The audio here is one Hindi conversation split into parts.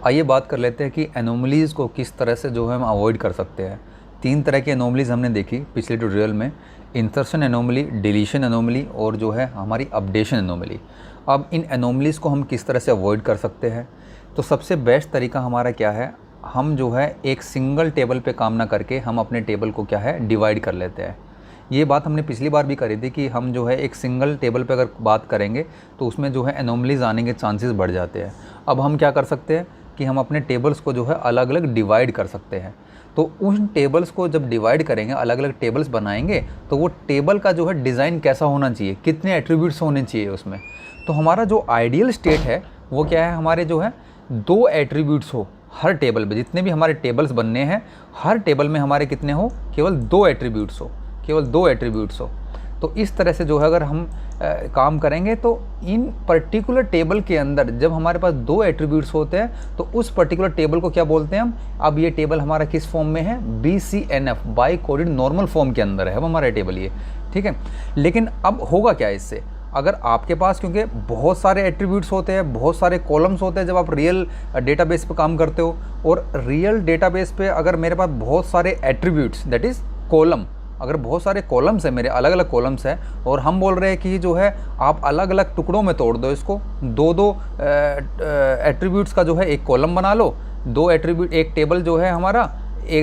आइए बात कर लेते हैं कि एनोमलीज़ को किस तरह से जो है हम अवॉइड कर सकते हैं। 3 तरह की एनोमलीज़ हमने देखी पिछले ट्यूटोरियल में, इंसर्शन एनोमली, डिलीशन एनोमली और जो है हमारी अपडेशन एनोमली। अब इन एनोमलीज़ को हम किस तरह से अवॉइड कर सकते हैं, तो सबसे बेस्ट तरीका हमारा क्या है, हम जो है एक सिंगल टेबल पे काम ना करके हम अपने टेबल को क्या है डिवाइड कर लेते हैं। ये बात हमने पिछली बार भी करी थी कि हम जो है एक सिंगल टेबल पे अगर बात करेंगे तो उसमें जो है एनोमलीज़ आने के चांसेस बढ़ जाते हैं। अब हम क्या कर सकते हैं कि हम अपने टेबल्स को जो है अलग अलग डिवाइड कर सकते हैं। तो उन टेबल्स को जब डिवाइड करेंगे, अलग अलग टेबल्स बनाएंगे, तो वो टेबल का जो है डिज़ाइन कैसा होना चाहिए, कितने एट्रीब्यूट्स होने चाहिए उसमें। तो हमारा जो आइडियल स्टेट है वो क्या है, हमारे जो है 2 एट्रीब्यूट्स हो हर टेबल में। जितने भी हमारे टेबल्स बनने हैं हर टेबल में हमारे कितने हो, केवल 2 एट्रीब्यूट्स हो, केवल 2 एट्रीब्यूट्स हो। तो इस तरह से जो है अगर हम काम करेंगे तो इन पर्टिकुलर टेबल के अंदर जब हमारे पास 2 एट्रीब्यूट्स होते हैं तो उस पर्टिकुलर टेबल को क्या बोलते हैं हम। अब ये टेबल हमारा किस फॉर्म में है, BCNF, by coded normal form के अंदर है अब हमारा टेबल ये, ठीक है। लेकिन अब होगा क्या इससे, अगर आपके पास, क्योंकि बहुत सारे एट्रीब्यूट्स होते हैं, बहुत सारे कॉलम्स होते हैं जब आप रियल डेटाबेस पे काम करते हो, और रियल डेटाबेस पे अगर मेरे पास बहुत सारे एट्रीब्यूट्स, दैट इज़ कॉलम, अगर बहुत सारे कॉलम्स हैं, मेरे अलग अलग कॉलम्स हैं, और हम बोल रहे हैं कि जो है आप अलग अलग टुकड़ों में तोड़ दो इसको, 2-2 एट्रीब्यूट्स का जो है एक कॉलम बना लो, 2 एट्रीब्यूट, एक टेबल जो है हमारा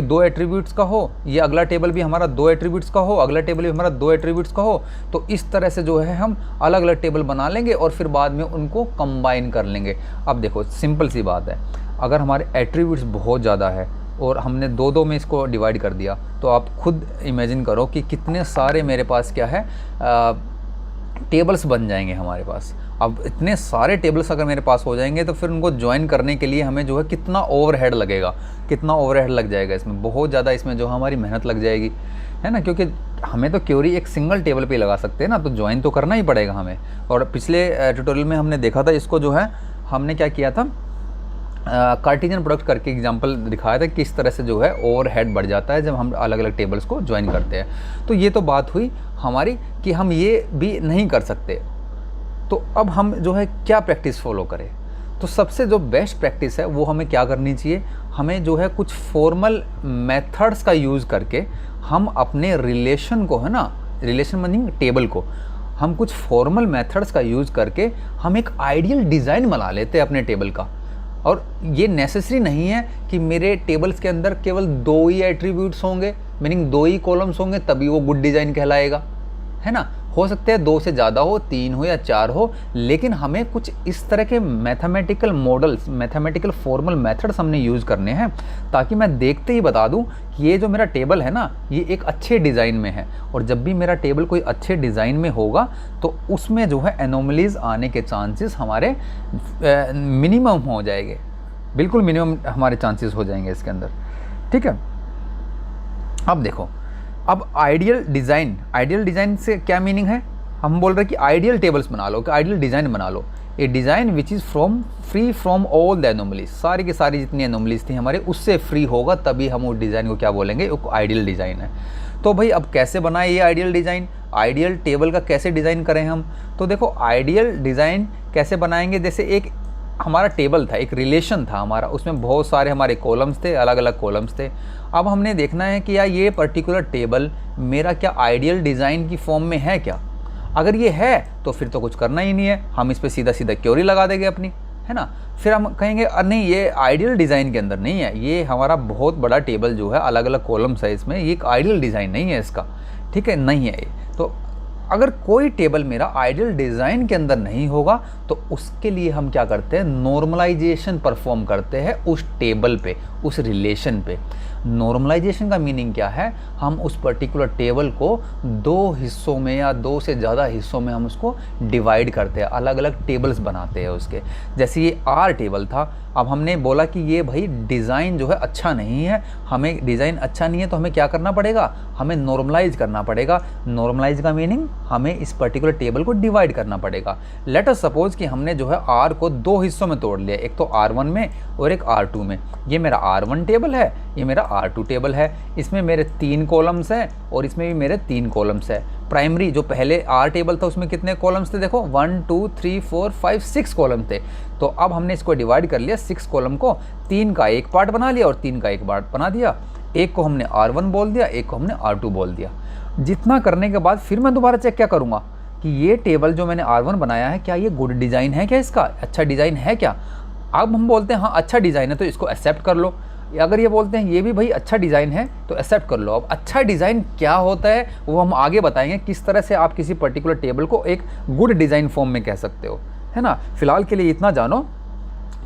2 एट्रीब्यूट्स का हो, ये अगला टेबल भी हमारा 2 एट्रीब्यूट्स का हो, अगला टेबल भी हमारा 2 एट्रीब्यूट्स का हो। तो इस तरह से जो है हम अलग अलग टेबल बना लेंगे और फिर बाद में उनको कंबाइन कर लेंगे। अब देखो सिंपल सी बात है, अगर हमारे एट्रीब्यूट्स बहुत ज़्यादा है और हमने 2-2 में इसको डिवाइड कर दिया, तो आप खुद इमेजिन करो कि कितने सारे मेरे पास क्या है टेबल्स बन जाएंगे हमारे पास। अब इतने सारे टेबल्स अगर मेरे पास हो जाएंगे तो फिर उनको ज्वाइन करने के लिए हमें जो है कितना ओवरहेड लगेगा, कितना ओवरहेड लग जाएगा इसमें, बहुत ज़्यादा इसमें जो हमारी मेहनत लग जाएगी, है ना। क्योंकि हमें तो क्वेरी एक सिंगल टेबल पे लगा सकते हैं ना, तो ज्वाइन तो करना ही पड़ेगा हमें। और पिछले ट्यूटोरियल में हमने देखा था, इसको जो है हमने क्या किया था, कार्टेशियन प्रोडक्ट करके एग्जांपल दिखाया था किस तरह से जो है ओवरहेड बढ़ जाता है जब हम अलग अलग टेबल्स को ज्वाइन करते हैं। तो ये तो बात हुई हमारी कि हम ये भी नहीं कर सकते। तो अब हम जो है क्या प्रैक्टिस फॉलो करें, तो सबसे जो बेस्ट प्रैक्टिस है वो हमें क्या करनी चाहिए, हमें जो है कुछ फॉर्मल मेथड्स का यूज़ करके हम अपने रिलेशन को, है ना, रिलेशन मीनिंग टेबल को, हम कुछ फॉर्मल मेथड्स का यूज़ करके हम एक आइडियल डिज़ाइन बना लेते हैं अपने टेबल का। और ये नेसेसरी नहीं है कि मेरे टेबल्स के अंदर केवल 2 ही एट्रीब्यूट्स होंगे, मीनिंग 2 ही कॉलम्स होंगे तभी वो गुड डिज़ाइन कहलाएगा, है ना। हो सकते हैं 2 से ज़्यादा हो, 3 हो या 4 हो, लेकिन हमें कुछ इस तरह के mathematical models, mathematical formal methods हमने यूज़ करने हैं, ताकि मैं देखते ही बता दूं कि ये जो मेरा टेबल है ना ये एक अच्छे डिज़ाइन में है। और जब भी मेरा टेबल कोई अच्छे डिज़ाइन में होगा तो उसमें जो है एनोमलीज़ आने के चांसेस हमारे मिनिमम हो जाएंगे, बिल्कुल मिनिमम हमारे चांसेस हो जाएंगे इसके अंदर, ठीक है। अब देखो, अब आइडियल डिज़ाइन से क्या मीनिंग है, हम बोल रहे हैं कि आइडियल टेबल्स बना लो, कि आइडियल डिज़ाइन बना लो, a design which is free from all the anomalies, सारी की सारी जितनी एनोमलीज थी हमारे उससे फ्री होगा, तभी हम उस डिज़ाइन को क्या बोलेंगे, एक आइडियल डिज़ाइन है। तो भाई अब कैसे बनाए ये आइडियल डिज़ाइन, आइडियल टेबल का कैसे डिज़ाइन करें हम। तो देखो आइडियल डिज़ाइन कैसे बनाएंगे, जैसे एक हमारा टेबल था, एक रिलेशन था हमारा, उसमें बहुत सारे हमारे कॉलम्स थे, अलग अलग कॉलम्स थे। अब हमने देखना है कि यार ये पर्टिकुलर टेबल मेरा क्या आइडियल डिज़ाइन की फॉर्म में है क्या। अगर ये है तो फिर तो कुछ करना ही नहीं है, हम इस पर सीधा सीधा क्वेरी लगा देंगे अपनी, है ना। फिर हम कहेंगे नहीं ये आइडियल डिज़ाइन के अंदर नहीं है, ये हमारा बहुत बड़ा टेबल जो है, अलग अलग कॉलम्स है इसमें, ये एक आइडियल डिज़ाइन नहीं है इसका, ठीक है, नहीं है ये। तो अगर कोई टेबल मेरा आइडियल डिज़ाइन के अंदर नहीं होगा तो उसके लिए हम क्या करते हैं, नॉर्मलाइजेशन परफॉर्म करते हैं उस टेबल पे, उस रिलेशन पे। नॉर्मलाइजेशन का मीनिंग क्या है, हम उस पर्टिकुलर टेबल को 2 हिस्सों में या 2 से ज़्यादा हिस्सों में हम उसको डिवाइड करते हैं, अलग अलग टेबल्स बनाते हैं उसके। जैसे ये R टेबल था, अब हमने बोला कि ये भाई डिज़ाइन जो है अच्छा नहीं है, हमें डिज़ाइन अच्छा नहीं है तो हमें क्या करना पड़ेगा, हमें नॉर्मलाइज करना पड़ेगा। नॉर्मलाइज का मीनिंग हमें इस पर्टिकुलर टेबल को डिवाइड करना पड़ेगा। लेट अस सपोज कि हमने जो है R को 2 हिस्सों में तोड़ लिया, एक तो R1 में और एक R2 में। ये मेरा R1 टेबल है, ये मेरा R2 टेबल है, इसमें मेरे 3 कॉलम्स हैं और इसमें भी मेरे 3 कॉलम्स है। प्राइमरी जो पहले R टेबल था उसमें कितने कॉलम्स थे, देखो 1 2 3 4 5 6 कॉलम थे। तो अब हमने इसको डिवाइड कर लिया 6 कॉलम को, 3 का एक पार्ट बना लिया और 3 का एक पार्ट बना दिया। एक को हमने R1 बोल दिया, एक को हमने R2 बोल दिया। जितना करने के बाद फिर मैं दोबारा चेक क्या करूँगा कि ये टेबल जो मैंने R1 बनाया है क्या ये गुड डिज़ाइन है, क्या इसका अच्छा डिज़ाइन है क्या। अब हम बोलते हैं हाँ अच्छा डिज़ाइन है तो इसको एक्सेप्ट कर लो। अगर ये बोलते हैं ये भी भाई अच्छा डिज़ाइन है तो एक्सेप्ट कर लो। अब अच्छा डिज़ाइन क्या होता है वो हम आगे बताएंगे, किस तरह से आप किसी पर्टिकुलर टेबल को एक गुड डिज़ाइन फॉर्म में कह सकते हो, है ना। फिलहाल के लिए इतना जानो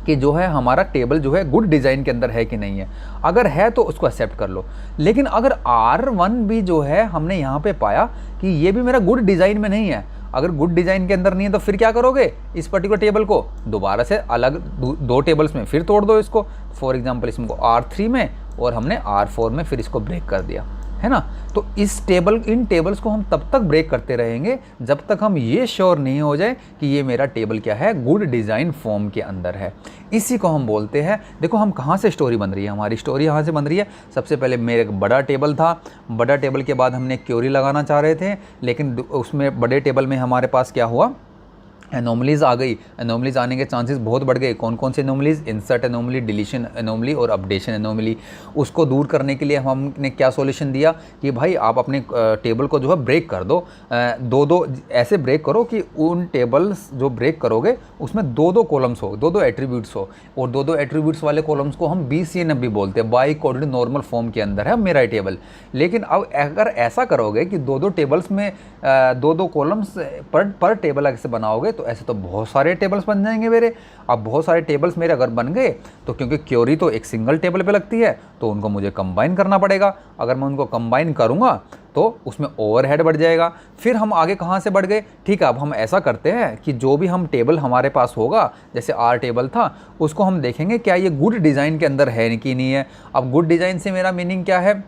कि जो है हमारा टेबल जो है गुड डिज़ाइन के अंदर है कि नहीं है। अगर है तो उसको एक्सेप्ट कर लो। लेकिन अगर R1 भी जो है हमने यहाँ पे पाया कि ये भी मेरा गुड डिज़ाइन में नहीं है, अगर गुड डिज़ाइन के अंदर नहीं है तो फिर क्या करोगे, इस पर्टिकुलर टेबल को दोबारा से अलग दो टेबल्स में फिर तोड़ दो इसको। फॉर एग्जांपल इसको R3 में और हमने R4 में फिर इसको ब्रेक कर दिया, है ना। तो इन टेबल्स को हम तब तक ब्रेक करते रहेंगे जब तक हम ये श्योर नहीं हो जाए कि ये मेरा टेबल क्या है, गुड डिज़ाइन फॉर्म के अंदर है। इसी को हम बोलते हैं, देखो हम कहाँ से स्टोरी बन रही है, हमारी स्टोरी यहाँ से बन रही है। सबसे पहले मेरे एक बड़ा टेबल था, बड़ा टेबल के बाद हमने क्वेरी लगाना चाह रहे थे, लेकिन उसमें बड़े टेबल में हमारे पास क्या हुआ, एनोमलीज़ आ गई। एनोमलीज़ आने के चांसेस बहुत बढ़ गए। कौन कौन से anomalies, insert anomaly, deletion anomaly और अपडेशन एनोमली। उसको दूर करने के लिए हमने क्या सॉल्यूशन दिया कि भाई आप अपने टेबल को जो है ब्रेक कर दो, दो ऐसे ब्रेक करो कि उन टेबल्स जो ब्रेक करोगे उसमें दो कॉलम्स हो, दो एट्रीब्यूट्स हो, और दो एट्रीब्यूट्स वाले कॉलम्स को हम BCNF भी बोलते हैं, बाई कोऑर्डिनेट नॉर्मल फॉर्म के अंदर है मेरा टेबल। लेकिन अब अगर ऐसा करोगे कि दो टेबल्स में दो कॉलम्स पर टेबल ऐसे बनाओगे तो ऐसे तो बहुत सारे टेबल्स बन जाएंगे मेरे। अब बहुत सारे टेबल्स मेरे अगर बन गए तो क्योंकि क्वेरी तो एक सिंगल टेबल पे लगती है तो उनको मुझे कंबाइन करना पड़ेगा। अगर मैं उनको कंबाइन करूँगा तो उसमें ओवरहेड बढ़ जाएगा। फिर हम आगे कहाँ से बढ़ गए, ठीक है अब हम ऐसा करते हैं कि जो भी हम टेबल हमारे पास होगा, जैसे R टेबल था, उसको हम देखेंगे क्या ये गुड डिज़ाइन के अंदर है कि नहीं है। अब गुड डिज़ाइन से मेरा मीनिंग क्या है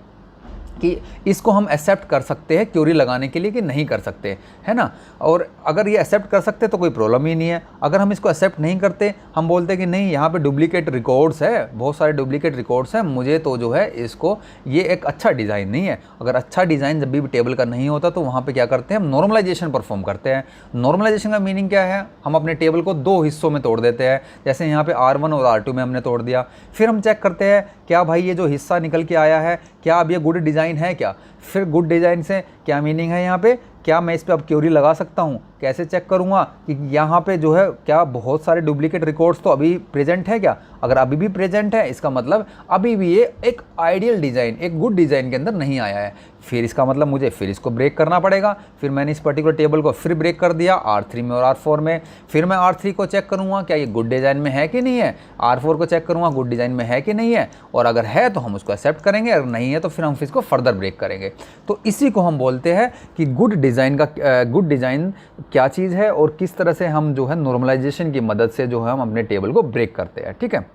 कि इसको हम एक्सेप्ट कर सकते हैं क्वेरी लगाने के लिए कि नहीं कर सकते, है ना। और अगर ये एक्सेप्ट कर सकते तो कोई प्रॉब्लम ही नहीं है। अगर हम इसको एक्सेप्ट नहीं करते, हम बोलते हैं कि नहीं यहाँ पे डुप्लीकेट रिकॉर्ड्स है, बहुत सारे डुप्लीकेट रिकॉर्ड्स हैं, मुझे तो जो है इसको ये एक अच्छा डिज़ाइन नहीं है। अगर अच्छा डिज़ाइन जब भी टेबल का नहीं होता तो वहाँ पर क्या करते हैं, हम नॉर्मलाइजेशन परफॉर्म करते हैं। नॉर्मलाइजेशन का मीनिंग क्या है, हम अपने टेबल को 2 हिस्सों में तोड़ देते हैं। जैसे यहाँ पे R1 और R2 में हमने तोड़ दिया। फिर हम चेक करते हैं क्या भाई ये जो हिस्सा निकल के आया है क्या अब ये गुड डिज़ाइन है क्या। फिर गुड डिज़ाइन से क्या मीनिंग है यहाँ पे, क्या मैं इस पर अब क्वेरी लगा सकता हूँ, कैसे चेक करूँगा कि यहाँ पे जो है क्या बहुत सारे डुप्लीकेट रिकॉर्ड्स तो अभी प्रेजेंट है क्या। अगर अभी भी प्रेजेंट है इसका मतलब अभी भी ये एक आइडियल डिज़ाइन, एक गुड डिज़ाइन के अंदर नहीं आया है। फिर इसका मतलब मुझे फिर इसको ब्रेक करना पड़ेगा। फिर मैंने इस पर्टिकुलर टेबल को फिर ब्रेक कर दिया R3 में और R4 में। फिर मैं R3 को चेक करूँगा क्या ये गुड डिज़ाइन में है कि नहीं है, R4 को चेक करूँगा गुड डिज़ाइन में है कि नहीं है, और अगर है तो हम उसको एक्सेप्ट करेंगे, अगर नहीं है तो फिर हम इसको फर्दर ब्रेक करेंगे। तो इसी को हम बोलते हैं कि गुड डिज़ाइन क्या चीज़ है और किस तरह से हम जो है नॉर्मलाइजेशन की मदद से जो है हम अपने टेबल को ब्रेक करते हैं, ठीक है।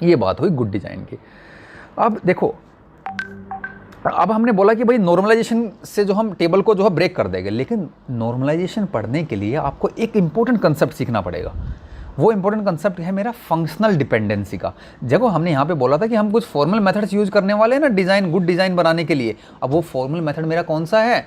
ये बात हुई गुड डिज़ाइन की। अब देखो, अब हमने बोला कि भाई नॉर्मलाइजेशन से जो हम टेबल को जो है ब्रेक कर देंगे, लेकिन नॉर्मलाइजेशन पढ़ने के लिए आपको एक इंपॉर्टेंट कंसेप्ट सीखना पड़ेगा। वो इंपॉर्टेंट कंसेप्ट है मेरा फंक्शनल डिपेंडेंसी का। देखो हमने यहाँ पे बोला था कि हम कुछ फॉर्मल मेथड्स यूज़ करने वाले हैं ना डिज़ाइन, गुड डिज़ाइन बनाने के लिए। अब वो फॉर्मल मेथड मेरा कौन सा है,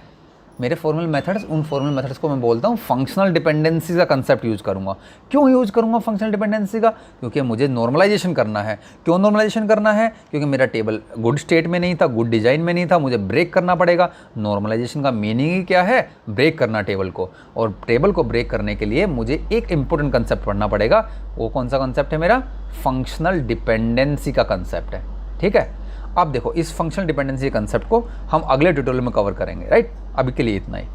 मेरे फॉर्मल मेथड्स, उन फॉर्मल मेथड्स को मैं बोलता हूँ फंक्शनल डिपेंडेंसी का कंसेप्ट यूज़ करूँगा। क्यों यूज़ करूँगा फंक्शनल डिपेंडेंसी का, क्योंकि मुझे नॉर्मलाइजेशन करना है। क्यों नॉर्मलाइजेशन करना है, क्योंकि मेरा टेबल गुड स्टेट में नहीं था, गुड डिज़ाइन में नहीं था, मुझे ब्रेक करना पड़ेगा। नॉर्मलाइजेशन का मीनिंग ही क्या है, ब्रेक करना टेबल को, और टेबल को ब्रेक करने के लिए मुझे एक इंपॉर्टेंट कंसेप्ट पढ़ना पड़ेगा। वो कौन सा कंसेप्ट है मेरा, फंक्शनल डिपेंडेंसी का कंसेप्ट है, ठीक है। अब देखो इस फंक्शनल डिपेंडेंसी कंसेप्ट को हम अगले ट्यूटोरियल में कवर करेंगे, राइट। अभी के लिए इतना ही।